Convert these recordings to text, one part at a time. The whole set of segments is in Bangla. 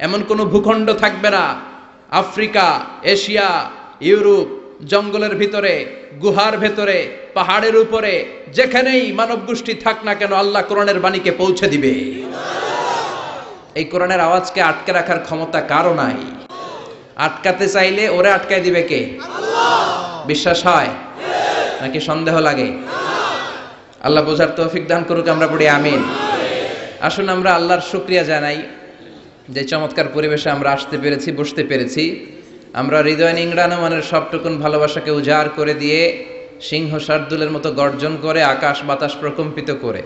এমন কোনো ভূখণ্ড থাকবে না, আফ্রিকা, এশিয়া, ইউরোপ, জঙ্গলের ভিতরে, গুহার ভেতরে, পাহাড়ের উপরে, যেখানেই মানব গোষ্ঠী থাক না কেন, আল্লাহ কোরআনের বাণীকে পৌঁছে দিবে। এই কোরআনের আওয়াজকে আটকে রাখার ক্ষমতা কারো নাই। আটকাতে চাইলে ওরে আটকায় দিবে কে? বিশ্বাস হয় নাকি সন্দেহ লাগে? আল্লাহ বোঝার তৌফিক দান করুক, আমরা পড়ি আমিন। আসুন আমরা আল্লাহর শুকরিয়া জানাই যে চমৎকার পরিবেশে আমরা আসতে পেরেছি, বসতে পেরেছি। আমরা হৃদয় নিংড়ানো মানের সবটুকুন ভালোবাসাকে উজাড় করে দিয়ে, সিংহ শার্দুলের মতো গর্জন করে, আকাশ বাতাস প্রকম্পিত করে,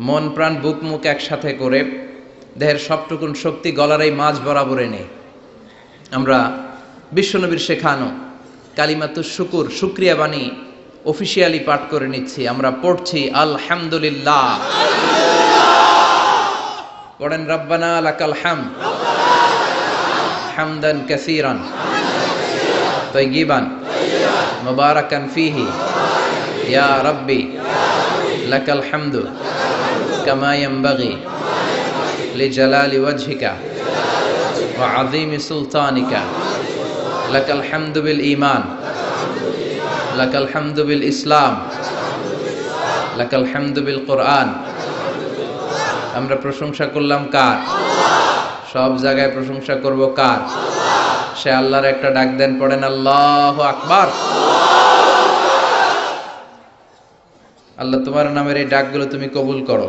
মন প্রাণ বুক মুখ একসাথে করে, দেহের সবটুকুন শক্তি গলার এই মাঝ বরাবর এনে আমরা বিশ্বনবীর শেখানো কালিমাতুশ শুকুর, শুকরিয়া বাণী অফিসিয়ালি পাঠ করে নিচ্ছি। আমরা পড়ছি আলহামদুলিল্লাহ। পড়েন রব্বানা লাকাল হামদ হামদান কাসীরান তাইয়িবান মুবারাকান ফীহি ইয়া রাব্বি লাকাল হামদু কামা ইয়ানবাগি লিজালালি ওয়াজহিকা ওয়া আযীমি সুলতানিকা লাকাল হামদু বিল ঈমান লাকাল হামদু বিল ইসলাম লাকাল হামদু বিল কুরআন। আমরা প্রশংসা করলাম কার? সব জায়গায় প্রশংসা করব কার? সে আল্লাহর একটা ডাক দেন, পড়েন আল্লাহু আকবার। আল্লাহ তোমার নামের এই ডাকগুলো তুমি কবুল করো।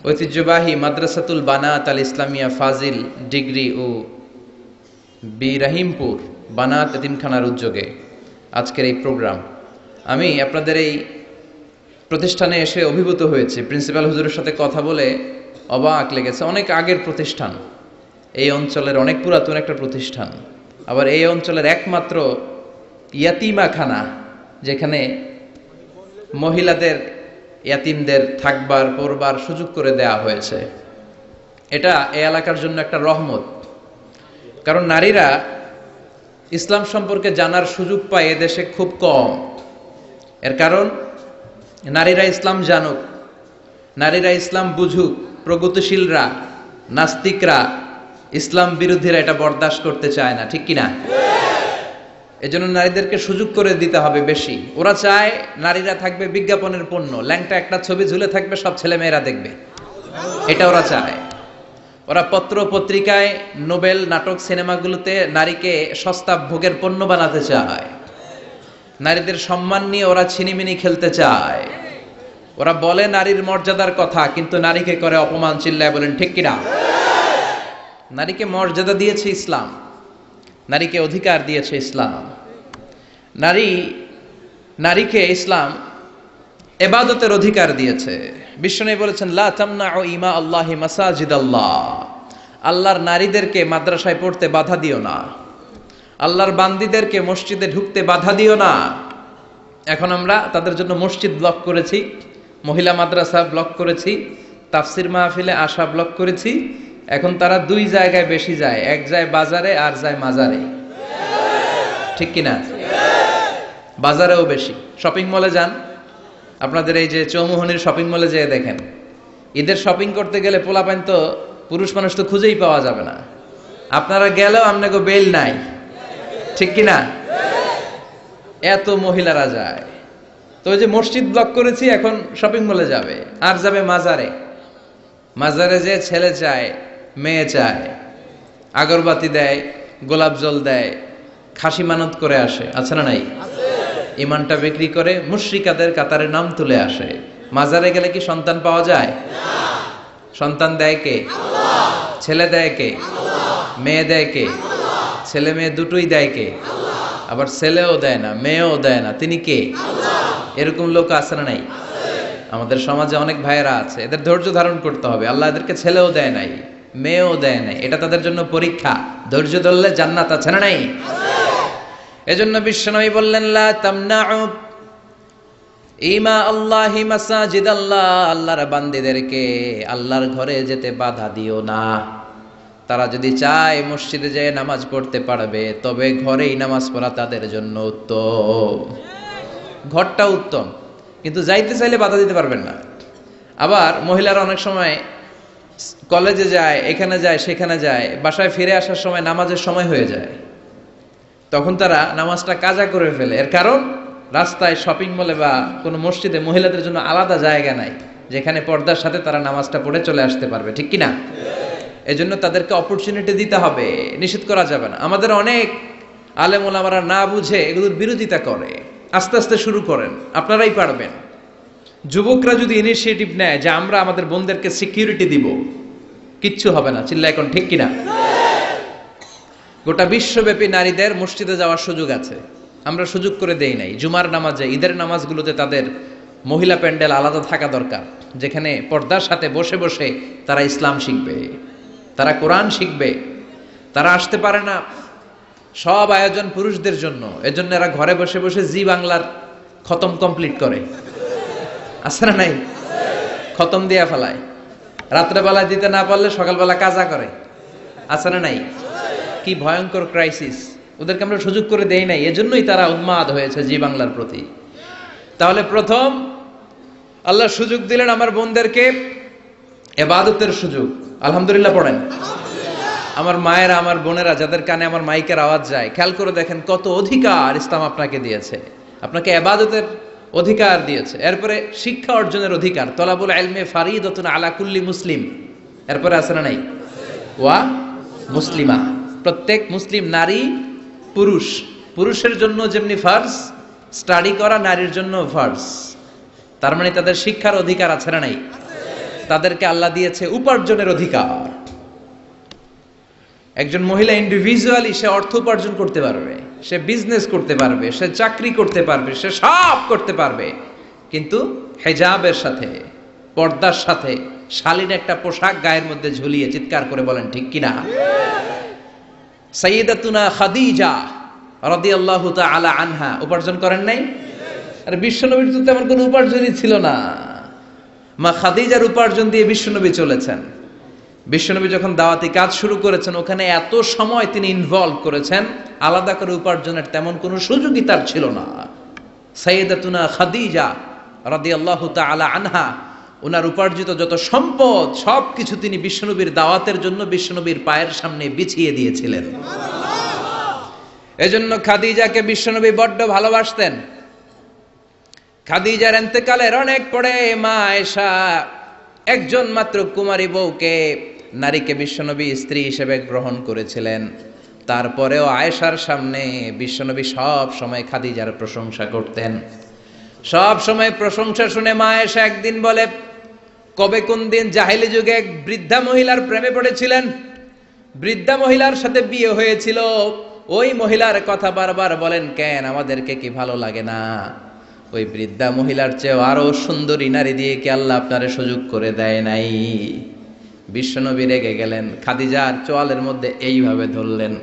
ঐতিহ্যবাহী মাদ্রাসাতুল বানাত আল ইসলামিয়া ফাজিল ডিগ্রি ও রহিমপুর বানাত এতিমখানার উদ্যোগে আজকের এই প্রোগ্রাম। আমি আপনাদের এই প্রতিষ্ঠানে এসে অভিভূত হয়েছে। প্রিন্সিপাল হুজুরের সাথে কথা বলে অবাক লেগেছে। অনেক আগের প্রতিষ্ঠান, এই অঞ্চলের অনেক পুরাতন একটা প্রতিষ্ঠান। আবার এই অঞ্চলের একমাত্র ইয়াতিমাখানা, যেখানে মহিলাদের ইয়াতিমদের থাকবার পড়বার সুযোগ করে দেয়া হয়েছে। এটা এই এলাকার জন্য একটা রহমত। কারণ নারীরা ইসলাম সম্পর্কে জানার সুযোগ পায় এদেশে খুব কম। এর কারণ নারীরা ইসলাম জানুক, নারীরা ইসলাম বুঝুক। প্রগতিশীলরা, নাস্তিকরা, ইসলাম বিরোধীরা এটা বরদাস্ত করতে চায় না, ঠিক কিনা? এজন্য নারীদেরকে সুযোগ করে দিতে হবে বেশি। ওরা চায় নারীরা থাকবে বিজ্ঞাপনের পণ্য, ল্যাংটা একটা ছবি ঝুলে থাকবে, সব ছেলে মেয়েরা দেখবে, এটা ওরা চায়। ওরা পত্র পত্রিকায়, নোবেল, নাটক, সিনেমাগুলোতে নারীকে সস্তা ভোগের পণ্য বানাতে চায়। নারীদের সম্মান নিয়ে ওরা ছিনিমিনি খেলতে চায়। ওরা বলে নারীর মর্যাদার কথা, কিন্তু নারীকে করে অপমান। চিল্লায় বলেন ঠিক কিনা? নারীকে মর্যাদা দিয়েছে ইসলাম, নারীকে অধিকার দিয়েছে ইসলাম। নারীকে ইসলাম ইবাদতের অধিকার দিয়েছে। বিশ্বনবী বলেছেন লা তামনাউ ইমা আল্লাহি মাসাজিদাল্লাহ, আল্লাহর নারীদেরকে মাদ্রাসায় পড়তে বাধা দিও না, আল্লাহর বান্দীদেরকে মসজিদে ঢুকতে বাধা দিও না। এখন আমরা তাদের জন্য মসজিদ ব্লক করেছি, মহিলা মাদ্রাসা ব্লক করেছি, তাফসির মাহফিলে আসা ব্লক করেছি। এখন তারা দুই জায়গায় বেশি যায়, এক যায় বাজারে আর যায় মাজারে, ঠিক কিনা? বাজারেও বেশি। শপিং মলে যান, আপনাদের এই যে চৌমুহনীর শপিং মলে যেয়ে দেখেন, ঈদের শপিং করতে গেলে পোলাপাইন তো পুরুষ মানুষ তো খুঁজেই পাওয়া যাবে না। আপনারা গেলেও আপনাকে বেল নাই, ঠিক কিনা? এত মহিলারা যায়। তো ওই যে মসজিদ ব্লক করেছি, এখন শপিং মলে যাবে আর যাবে মাজারে। মাজারে যে ছেলে চায়, মেয়ে চায়, আগরবাতি দেয়, গোলাপ জল দেয়, খাসি মানত করে আসে, আছে না নাই? ইমানটা বিক্রি করে মুশরিকাদের কাতারে নাম তুলে আসে। মাজারে গেলে কি সন্তান পাওয়া যায়? সন্তান দেয় কে? ছেলে দেয় কে? মেয়ে দেয় কে? ছেলে মেয়ে দুটোই দেয় কে? আবার ছেলেও দেয় না, মেয়েও দেয় না, তিনি কে? এরকম লোক আছে না নাই? আমাদের সমাজে অনেক ভাইয়েরা আছে, এদের ধৈর্য ধারণ করতে হবে। আল্লাহ এদেরকে ছেলেও দেয় নাই, মেয়েও দেয় নাই, এটা তাদের জন্য পরীক্ষা। ধৈর্য ধরলে জান্নাত আছে না নাই? এজন্য বিশ্বনবী বললেন লা তামনাউ ইমা আল্লাহি মাসাজিদাল্লাহ, আল্লাহর বান্দীদেরকে আল্লাহর ঘরে যেতে বাধা দিও না। তারা যদি চায় মসজিদে যেয়ে নামাজ পড়তে পারবে, তবে ঘরেই নামাজ পড়া তাদের জন্য উত্তম। ঘরটা উত্তম, কিন্তু যাইতে চাইলে বাধা দিতে পারবেন না। আবার মহিলারা অনেক সময় কলেজে যায়, এখানে যায়, সেখানে যায়, বাসায় ফিরে আসার সময় নামাজের সময় হয়ে যায়। তখন তারা নামাজটা কাজা করে ফেলে। এর কারণ রাস্তায়, শপিং মলে বা কোনো মসজিদে মহিলাদের জন্য আলাদা জায়গা নাই যেখানে পর্দার সাথে তারা নামাজটা পড়ে চলে আসতে পারবে, ঠিক কিনা? এজন্য তাদেরকে অপরচুনিটি দিতে হবে, নিষেধ করা যাবে না। আমাদের অনেক আলেম ওলামারা না বুঝে এগুলোর বিরোধিতা করে। আস্তে আস্তে শুরু করেন, আপনারাই পারবেন। যুবকরা যদি ইনিশিয়েটিভ নেয় যে আমরা আমাদের বোনদেরকে সিকিউরিটি দিব, কিচ্ছু হবে না। চিল্লা এখন, ঠিক কিনা? গোটা বিশ্বব্যাপী নারীদের মসজিদে যাওয়ার সুযোগ আছে, আমরা সুযোগ করে দেই নাই। জুমার নামাজে, ঈদের নামাজগুলোতে তাদের মহিলা প্যান্ডেল আলাদা থাকা দরকার, যেখানে পর্দার সাথে বসে বসে তারা ইসলাম শিখবে, তারা কোরআন শিখবে। তারা আসতে পারে না, সব আয়োজন পুরুষদের জন্য। এজন্য এরা ঘরে বসে বসে জি বাংলার খতম কমপ্লিট করে, আছে না নাই? খতম দিয়া ফেলায়, রাত্রেবেলা দিতে না পারলে সকালবেলা কাজা করে, আছে না নাই? কি ভয়ঙ্কর ক্রাইসিস! ওদেরকে আমরা সুযোগ করে দেই নাই, এজন্যই তারা উন্মাদ হয়েছে জি বাংলার প্রতি। তাহলে প্রথম আল্লাহ সুযোগ দিলেন আমার বোনদেরকে ইবাদতের সুযোগ। আলহামদুলিল্লাহ পড়েন। আমার মায়েরা, আমার বোনেরা, যাদের কানে আমার মাইকের আওয়াজ যায়, খেয়াল করে দেখেন কত অধিকার ইসলাম আপনাকে দিয়েছে। আপনাকে ইবাদতের অধিকার দিয়েছে, এরপরে শিক্ষা অর্জনের অধিকার। তলাবুল ইলমে ফারিদাতুন আলা কুল্লি মুসলিম, এরপরে আছে না নাই? ওয়া মুসলিমা, প্রত্যেক মুসলিম নারী পুরুষ, পুরুষের জন্য যেমনি ফার্জ, স্টাডি করা নারীর জন্য ফার্জ। তার মানে তাদের শিক্ষার অধিকার আছে না নাই? তাদেরকে আল্লাহ দিয়েছে উপার্জনের অধিকার। একজন মহিলা ইন্ডিভিজুয়ালি সে অর্থ উপার্জন করতে পারবে, সে বিজনেস করতে পারবে, সে চাকরি করতে পারবে, সে সব করতে পারবে, কিন্তু হেজাবের সাথে, পর্দার সাথে, শালীন একটা পোশাক গায়ের মধ্যে ঝুলিয়ে। চিৎকার করে বলেন ঠিক কিনা? সাইয়্যিদাতুনা খাদিজা রাদিয়াল্লাহু তাআলা আনহা উপার্জন করেন নাই? আর বিশ্বনবীর তো তেমন কোনো উপার্জনই ছিল না। মা খাদিজার উপার্জন দিয়ে বিশ্বনবী চলেছেন। বিশ্বনবী যখন দাওয়াতি কাজ শুরু করেছেন, ওখানে এত সময় তিনি ইনভলভ করেছেন, আলাদা করে উপার্জনের তেমন কোনো সুযোগই তার ছিল না। সাইয়্যিদাতুনা খাদিজা রাদিয়াল্লাহু তাআলা আনহা, ওনার উপার্জিত যত সম্পদ সবকিছু তিনি বিশ্বনবীর দাওয়াতের জন্য বিশ্বনবীর পায়ের সামনে বিছিয়ে দিয়েছিলেন। এজন্য খাদিজাকে বিশ্বনবী বড্ড ভালোবাসতেন। খাদিজার ইন্তেকালের অনেক পরে মা আয়েশা, একজন মাত্র কুমারী বউকে, নারীকে বিশ্বনবী স্ত্রী হিসেবে গ্রহণ করেছিলেন। তারপরেও আয়েশার সামনে বিশ্বনবী সব সময় খাদিজার প্রশংসা করতেন। সব সময় প্রশংসা শুনে মা আয়েশা একদিন বলে, কবে কোন দিন জাহেলি যুগে এক বৃদ্ধা মহিলার প্রেমে পড়েছিলেন, বৃদ্ধা মহিলার সাথে বিয়ে হয়েছিল, ওই মহিলার কথা বারবার বলেন কেন? আমাদেরকে কি ভালো লাগে না? ওই বৃদ্ধা মহিলার চেয়ে আরো সুন্দরী নারী দিয়ে কি আল্লাহ আপনারে সুযোগ করে দেয় নাই? বিশ্বনবী রেগে গেলেন, খাদিজার চোয়ালের মধ্যে এইভাবে ধরলেন।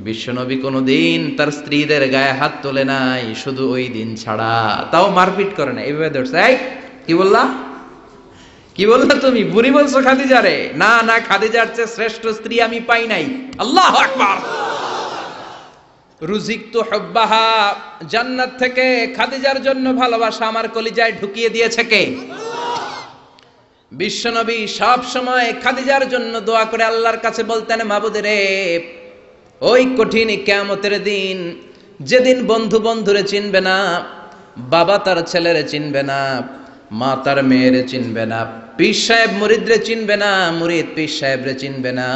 বিশ্বনবী কোনোদিন তার স্ত্রীদের গায়ে হাত তোলে নাই, শুধু ওই দিন ছাড়া। তাও মারপিট করে না, এইভাবে ধরছে। এই কি বললা, কি বললা তুমি? বুড়ি বলছো খাদিজারে? না না, খাদিজার চেয়ে শ্রেষ্ঠ স্ত্রী আমি পাই নাই। আল্লাহু আকবার। রুজিকতু হুব্বাহা, জান্নাত থেকে খাদিজার জন্য ভালোবাসা আমার কলিজায় ঢুকিয়ে দিয়েছে কে? বিশ্বনবী সব সময় খাদিজার জন্য দোয়া করে আল্লাহর কাছে বলতেন, মাবুদ রে, ওই কঠিন কিয়ামতের দিন, যেদিন বন্ধু বন্ধুরে চিনবে না, বাবা তার ছেলেরে চিনবে না, মা তার মেয়েরে চিনবে না, পীর সাহেব মুরিদরে চিনবে না, মুরিদ পীর সাহেবরে চিনবে না,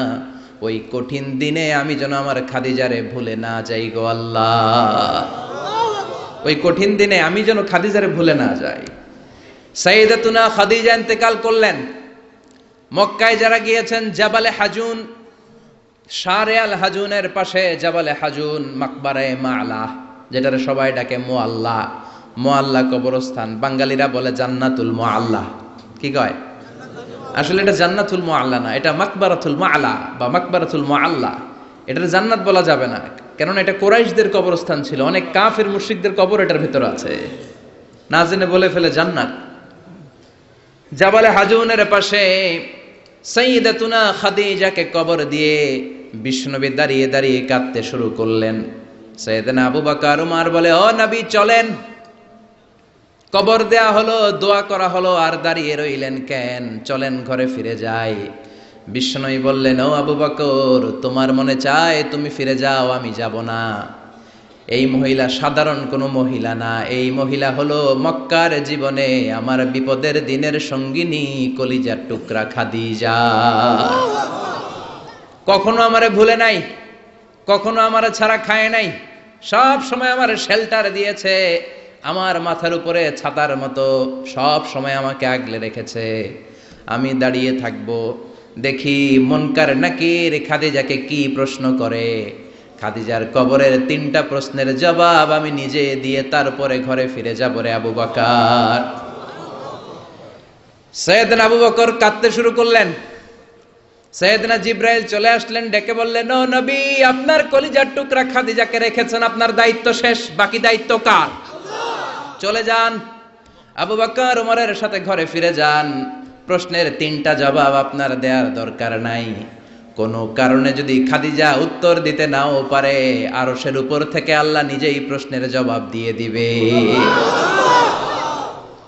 ওই কঠিন দিনে আমি যেন আমার খাদিজারে ভুলে না যাই গো আল্লাহ। ওই কঠিন দিনে আমি যেন খাদিজারে ভুলে না যাই। সাইয়্যিদাতুনা খাদিজা ইন্তেকাল করলেন। মক্কায় যারা গিয়েছেন, জাবালে হাজুন, শারে আল হাজুনের পাশে জাবালে হাজুন, মাকবারায়ে মাআলা, যেটারে সবাই ডাকে মুআল্লা, মুআল্লা কবরস্থান। বাঙালিরা বলে জান্নাতুল মুআল্লা। কি কয়? আসলে এটা জান্নাতুল মুআল্লা না, এটা মাকবারাতুল মাআলা বা মাকবারাতুল মুআল্লা। এটার জান্নাত বলা যাবে না, কেননা এটা কুরাইশদের কবরস্থান ছিল। অনেক কাফির মুশরিকদের কবর এটার ভিতরে আছে, না জেনে বলে ফেলে জান্নাত। জাবালে হাজুনের পাশে সাইয়্যিদাতুনা খাদিজাকে কবর দিয়ে বিশ্বনবী দাঁড়িয়ে দাঁড়িয়ে কাঁদতে শুরু করলেন। সাইয়েদনা আবু বকর উমর বলে, ও নবী চলেন। কবর দেয়া হলো, দোয়া করা হলো, আর দাঁড়িয়ে রইলেন কেন? চলেন ঘরে ফিরে যাই। বিশ্বনবী বললেন, ও আবু বকর, তোমার মনে চায় তুমি ফিরে যাও, আমি যাব না। এই মহিলা সাধারণ কোনো মহিলা না, এই মহিলা হলো মক্কার জীবনে আমার বিপদের দিনের সঙ্গিনী, কলিজার টুকরা খাদিজা। কখনো আমারে ভুলে নাই, কখনো আমারে ছাড়া খায় নাই, সব সময় আমার শেল্টার দিয়েছে, আমার মাথার উপরে ছাতার মতো সব সময় আমাকে আগলে রেখেছে। আমি দাঁড়িয়ে থাকবো, দেখি মুনকার নাকির খাদিজাকে কি প্রশ্ন করে। খাদিজার কবরের 3টা প্রশ্নের জবাব আমি নিজে দিয়ে তারপরে ঘরে ফিরে যাব রে আবু বকর। সাইয়েদনা আবু বকর কাঁদতে শুরু করলেন। সাইয়েদনা জিব্রাইল চলে আসলেন, ডেকে বললেন, ও নবী, আপনার কলিজার টুকরা খাদিজাকে রেখেছেন, আপনার দায়িত্ব শেষ, বাকি দায়িত্ব কার? চলে যান, আবু বকর ওমরের সাথে ঘরে ফিরে যান। প্রশ্নের 3টা জবাব আপনার দেওয়ার দরকার নাই। কোনো কারণে যদি খাদিজা উত্তর দিতে নাও পারে, আরশের উপর থেকে আল্লাহ নিজেই প্রশ্নের জবাব দিয়ে দিবে।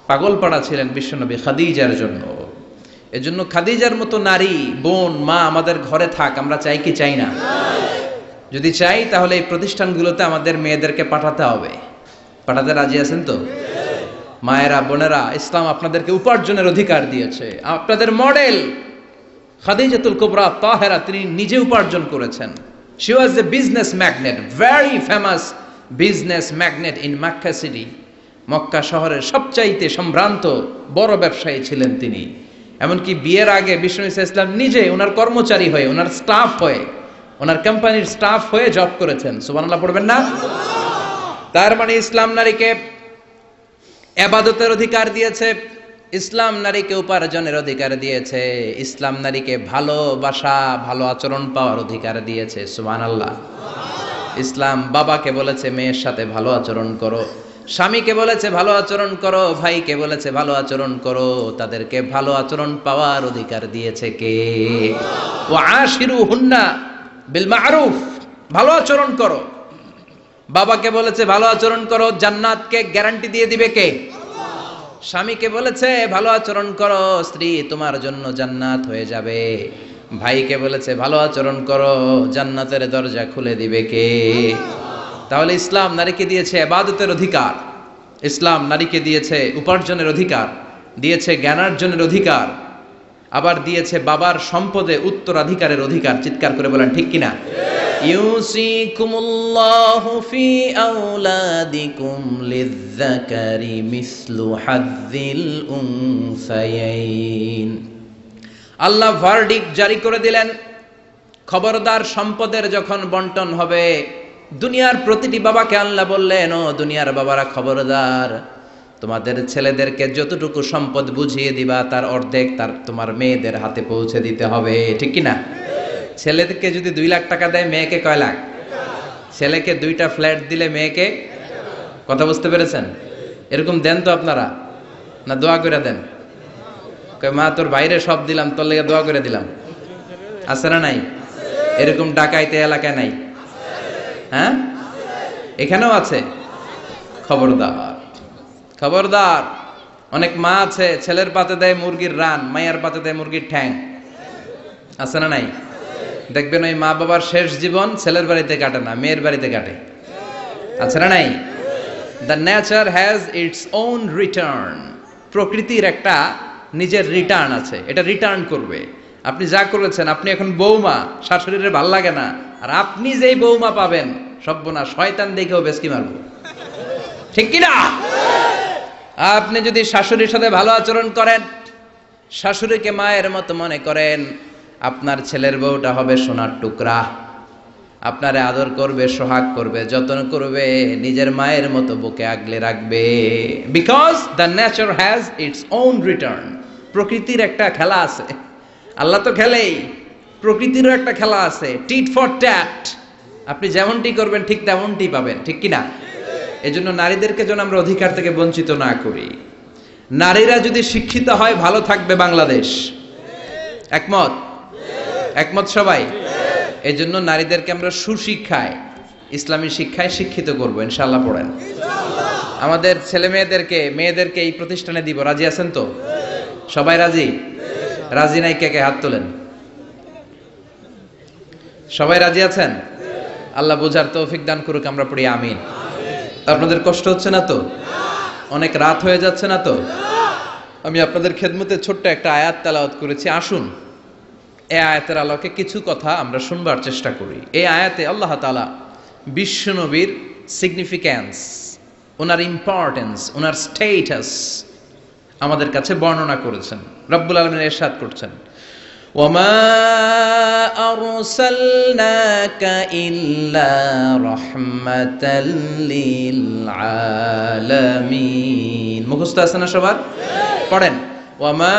পাগল পাড়া ছিলেন বিশ্বনবী খাদিজার জন্য। এজন্য খাদিজার মতো নারী, বোন, মা আমাদের ঘরে থাক, আমরা চাই কি চাই না? যদি চাই তাহলে এই প্রতিষ্ঠানগুলোতে আমাদের মেয়েদেরকে পাঠাতে হবে। পাঠাতে রাজি আছেন তো? মায়েরা, বোনেরা, ইসলাম আপনাদেরকে উপার্জনের অধিকার দিয়েছে। আপনাদের মডেল খাদিজাতুল কুবরা তাহেরা, তিনি নিজে উপার্জন করেছেন। She was A business magnate, very famous business magnate in Mecca city. Mecca শহরের সবচাইতে সম্ভ্রান্ত বড় ব্যবসায়ী ছিলেন তিনি। এমনকি বিয়ের আগে বিশ্বনবী সাল্লাল্লাহু আলাইহি ওয়াসাল্লাম নিজে ওনার কর্মচারী হয়ে, ওনার স্টাফ হয়ে, ওনার কোম্পানির স্টাফ হয়ে জব করেছেন। সুবহানাল্লাহ পড়বেন না? তার মানে ইসলাম নারীকে ইবাদতের অধিকার দিয়েছে, ইসলাম নারীকে উপার্জনের অধিকার দিয়েছে, ইসলাম নারীকে ভালোবাসা, ভালো আচরণ পাওয়ার অধিকার দিয়েছে। সুবহানাল্লাহ। ইসলাম বাবাকে বলেছে মেয়ের সাথে ভালো আচরণ করো, স্বামীকে বলেছে ভালো আচরণ করো, ভাইকে বলেছে ভালো আচরণ করো, তাদেরকে ভালো আচরণ পাওয়ার অধিকার দিয়েছে কে? ওয়া আশিরুহুন্না বিল মা'রুফ, ভালো আচরণ করো। বাবাকে বলেছে ভালো আচরণ করো, জান্নাতকে গ্যারান্টি দিয়ে দিবে কে? স্বামীকে বলেছে ভালো আচরণ করো, স্ত্রী তোমার জন্য জান্নাত হয়ে যাবে। ভাইকে বলেছে ভালো আচরণ করো, জান্নাতের দরজা খুলে দিবে কে? তাহলে ইসলাম নারীকে দিয়েছে ইবাদতের অধিকার, ইসলাম নারীকে দিয়েছে উপার্জনের অধিকার, দিয়েছে জ্ঞানার্জনের অধিকার, আবার দিয়েছে বাবার সম্পদে উত্তরাধিকারের অধিকার। চিৎকার করে বলেন ঠিক কিনা? ইউসিকুমুল্লাহু ফি আওলাদিকুম লিযযাকারি মিসলু হাযযিল উনসায়াইন। আল্লাহ ভার্ডিক্ট জারি করে দিলেন, খবরদার, সম্পদের যখন বন্টন হবে, দুনিয়ার প্রতিটি বাবাকে আল্লাহ বললেন, ও দুনিয়ার বাবারা খবরদার, তোমাদের ছেলেদেরকে যতটুকু সম্পদ বুঝিয়ে দিবা তার অর্ধেক তোমার মেয়েদের হাতে পৌঁছে দিতে হবে। ঠিক কিনা? ছেলেদেরকে যদি 2 লাখ টাকা দেয়, মেয়েকে কয় লাখ? ছেলেকে 2টা ফ্ল্যাট দিলে মেয়েকে, কথা বুঝতে পেরেছেন? এরকম দেন তো আপনারা? না দোয়া করে দেন? কয় মা তোর বাইরে সব দিলাম, তোর লেগে দোয়া করে দিলাম। আছে না নাই? এরকম ডাকাইতে এলাকায় নাই? হ্যাঁ, এখানেও আছে। খবরদার, খবরদার। অনেক মা আছে ছেলের পাতে দেয় মুরগির রান, মায়ের পাতে দেয় মুরগির ঠ্যাং। আছে না নাই? দেখবেন ওই মা বাবার শেষ জীবন ছেলের বাড়িতে কাটে না, মেয়ের বাড়িতে কাটে। আছে না নাই? The nature has its own return. প্রকৃতির একটা নিজের রিটার্ন আছে, এটা রিটার্ন করবে। আপনি যা করেছেন, আপনি এখন বৌমা, শাশুড়ির ভাল লাগে না, আর আপনি যেই বৌমা পাবেন, সর্বনাশ, শয়তান দেখেও বেশকি মারবো। ঠিক কিনা? আপনি যদি শাশুড়ির সাথে ভালো আচরণ করেন, শাশুড়িকে মায়ের মতো মনে করেন, আপনার ছেলের বউটা হবে সোনার টুকরা, আপনারে আদর করবে, সোহাগ করবে, যত্ন করবে, নিজের মায়ের মতো বুকে আগলে রাখবে। Because the nature has its own return. প্রকৃতির একটা খেলা আছে, আল্লাহ তো খেলেই, প্রকৃতিরও একটা খেলা আছে, টিট ফর ট্যাট। আপনি যেমনটি করবেন ঠিক তেমনটি পাবেন। ঠিক কিনা? এই জন্য নারীদেরকে যেন আমরা অধিকার থেকে বঞ্চিত না করি। নারীরা যদি শিক্ষিত হয়, ভালো থাকবে বাংলাদেশ। একমত? একমত সবাই? এই জন্য নারীদেরকে আমরা সুশিক্ষায়, ইসলামী শিক্ষায় শিক্ষিত করবো ইনশাআল্লাহ। পড়েন, আমাদের ছেলে মেয়েদেরকে এই প্রতিষ্ঠানে দিব। রাজি আছেন তো? সবাই রাজি? রাজি নাই কে কে হাত তোলেন? সবাই রাজি আছেন? আল্লাহ বোঝার তৌফিক দান করুক, আমরা পড়ি আমিন। আপনাদের কষ্ট হচ্ছে না তো? অনেক রাত হয়ে যাচ্ছে না তো? আমি আপনাদের খেদমতে ছোট্ট একটা আয়াত তেলাওয়াত করেছি। আসুন এই আয়াতের আলোকে কিছু কথা আমরা শুনবার চেষ্টা করি। এই আয়াতে আল্লাহ তাআলা বিশ্বনবীর সিগনিফিক্যান্স, ওনার ইম্পর্টেন্স, ওনার স্টেটাস আমাদের কাছে বর্ণনা করেছেন। রব্বুল আলামিন ইরশাদ করছেন, ওয়ামা আরসালনাকা ইল্লা রাহমাতাল লিল আলামিন। মুখস্থ আছে না সবার? পড়েন, ওয়ামা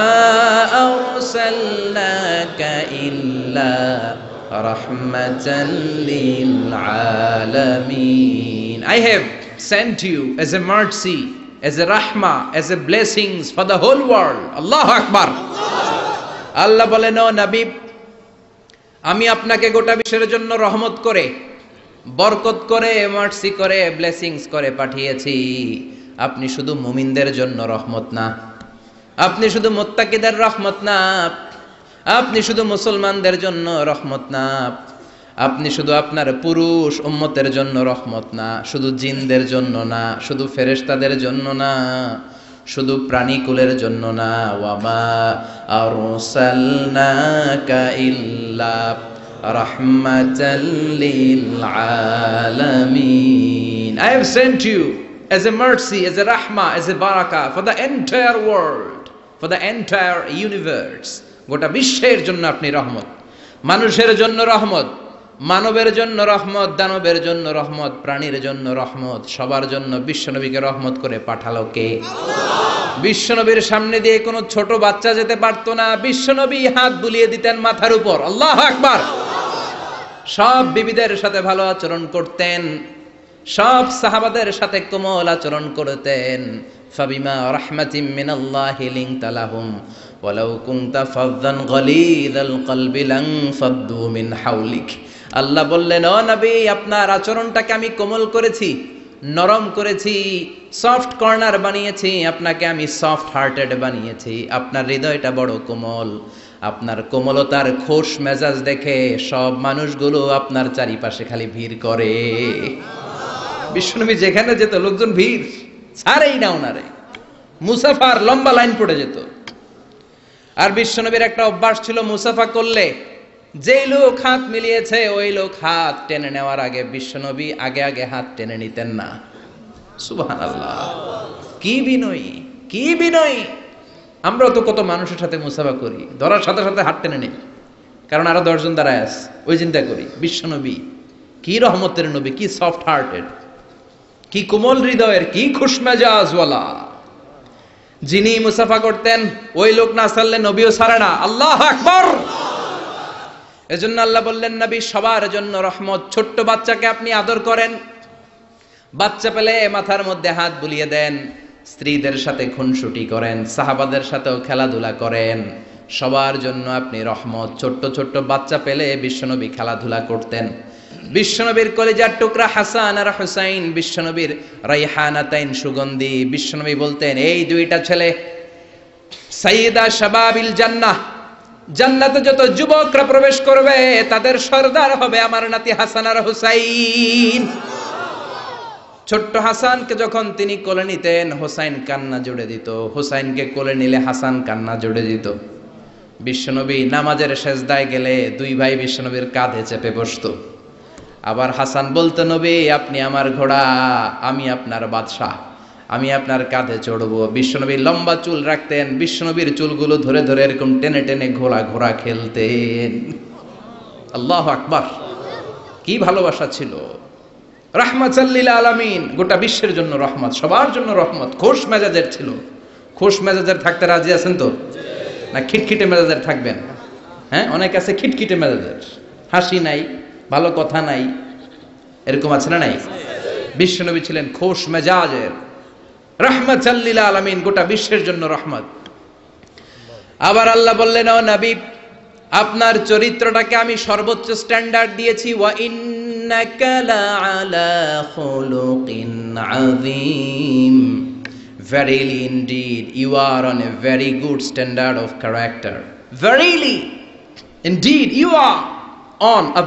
আরসালনাকা ইল্লা রাহমাতাল লিল আলামিন। I have sent you as a mercy, as a rahmah, as a blessings for the whole world. Allahu Akbar. আল্লাহ বলেন, ও নবী, আমি আপনাকে গোটা বিশ্বের জন্য রহমত করে, বরকত করে, মার্সি করে, ব্লেসিংস করে পাঠিয়েছি। আপনি শুধু মুমিনদের জন্য রহমত না, আপনি শুধু মুত্তাকিদের রহমত না, আপনি শুধু মুসলমানদের জন্য রহমত না, আপনি শুধু আপনার পুরুষ উম্মতের জন্য রহমত না, শুধু জিনদের জন্য না, শুধু ফেরেশতাদের জন্য না, শুধু প্রাণীকুলের জন্য না। ওয়ামা আরসালনাকা ইল্লা রাহমাতাল লিল আলামিন। I have sent you as a mercy, as a rahmah, as a barakah for the entire world, for the entire universe. গোটা বিশ্বের জন্য আপনি রহমত, মানুষের জন্য রহমত, মানবের জন্য রহমত, দানবের জন্য রহমত, প্রাণীর জন্য রহমত, সবার জন্য বিশ্বনবীকে রহমত করে পাঠালো কে? বিশ্বনবীর সামনে দিয়ে কোনো ছোট বাচ্চা যেতে পারতো না, বিশ্বনবী হাত বুলিয়ে দিতেন মাথার উপর। আল্লাহু আকবার। সব বিবিদের সাথে ভালো আচরণ করতেন, সব সাহাবাদের সাথে কোমল আচরণ করতেন। ফাবিমা রাহমাতিম মিনাল্লাহি লিনতা লাহুম ওয়ালাউ কুনতা ফাযযান গালিযাল কলবি লান ফাদ্দু মিন হাওলিক। আল্লাহ বললেন, ও নবী, আপনার আচরণটাকে আমি কোমল করেছি, নরম করেছি, সফট কর্নার বানিয়েছি, আপনাকে আমি সফট হার্টেড বানিয়েছি। আপনার হৃদয়টা বড় কোমল, আপনার কোমলতার খোশ মেজাজ দেখে সব মানুষগুলো আপনার চারিপাশে খালি ভিড় করে। বিশ্বনবী যেখানে যেত লোকজন ভিড় ছাড়েই না ওনারে, মুসাফার লম্বা লাইন পড়ে যেত। আর বিশ্বনবীর একটা অভ্যাস ছিল, মুসাফা করলে যেই লোক হাত মিলিয়েছে ওই লোক হাত টেনে নেওয়ার আগে বিশ্বনবী আগে আগে হাত টেনে নিতেন না। সুবহানাল্লাহ, কি বিনয়ী, কি বিনয়ী! আমরা তো কত মানুষের সাথে মুসাফা করি, ধরার সাথে সাথে হাত টেনে নেই, কারণ আরো 10 জন দাঁড়ায় আছে, ওই চিন্তা করি। বিশ্বনবী কি রহমতের নবী, কি সফট হার্টেড, কি কোমল হৃদয়ের, কি খুশমেজাজওয়ালা। যিনি মুসাফা করতেন ওই লোক না ছাড়লে নবীও ছাড়ে না। আল্লাহু আকবার। এজন্য আল্লাহ বললেন, নবী সবার জন্য রহমত। ছোট্ট বাচ্চাকে আপনি আদর করেন, বাচ্চা পেলে মাথার মধ্যে হাত বুলিয়ে দেন, স্ত্রীদের সাথে খুনসুটি করেন, সাহাবাদের সাথেও খেলাধুলা করেন, সবার জন্য আপনি রহমত। ছোট্ট ছোট্ট বাচ্চা পেলে বিশ্বনবী খেলাধুলা করতেন। বিশ্বনবীর কলিজার টুকরা হাসান আর হুসাইন, বিশ্বনবীর রাইহানাতাইন সুগন্ধি। বিশ্বনবী বলতেন, এই দুইটা ছেলে সাইয়্যিদা শাবাবিল জান্নাহ, জান্নাতে যত যুবকরা প্রবেশ করবে তাদের সর্দার হবে আমার নাতি হাসান আর হুসাইন। ছোট্ট হাসানকে যখন তিনি কোলে নিতেন, হুসাইন কান্না জুড়ে দিত, হুসাইনকে কোলে নিলে হাসান কান্না জুড়ে দিত। বিশ্বনবী নামাজের সেজদায় গেলে দুই ভাই বিশ্বনবীর কাঁধে চেপে বসতো। আবার হাসান বলতো, নবী আপনি আমার ঘোড়া, আমি আপনার বাদশাহ, আমি আপনার কাঁধে চড়বো। বিশ্বনবী লম্বা চুল রাখতেন, বিশ্বনবীর চুলগুলো ধরে ধরে এরকম টেনে টেনে ঘোড়া ঘোড়া খেলতেন। আল্লাহু আকবার, কি ভালোবাসা ছিল। রাহমাতাল লিল আলামিন, গোটা বিশ্বের জন্য রহমত, সবার জন্য রহমত। খোশ মেজাজের ছিল। খোশ মেজাজের থাকতে রাজি আছেন তো, না খিটখিটে মেজাজের থাকবেন? হ্যাঁ, অনেক আছে খিটখিটে মেজাজের, হাসি নাই, ভালো কথা নাই, এরকম আছে না নাই? বিশ্বনবী ছিলেন খোশ মেজাজের, রাহমাতাল লিল আলামিন, গোটা বিশ্বের জন্য রহমত। আবার আল্লাহ বললেন, ও নবী আপনার চরিত্রটাকে আমি সর্বোচ্চ স্ট্যান্ডার্ড দিয়েছি। ওয়া ইন্নাকা লাআলা খুলুকিন আযীম। Verily indeed you are on a very good standard of character. Verily indeed you are on a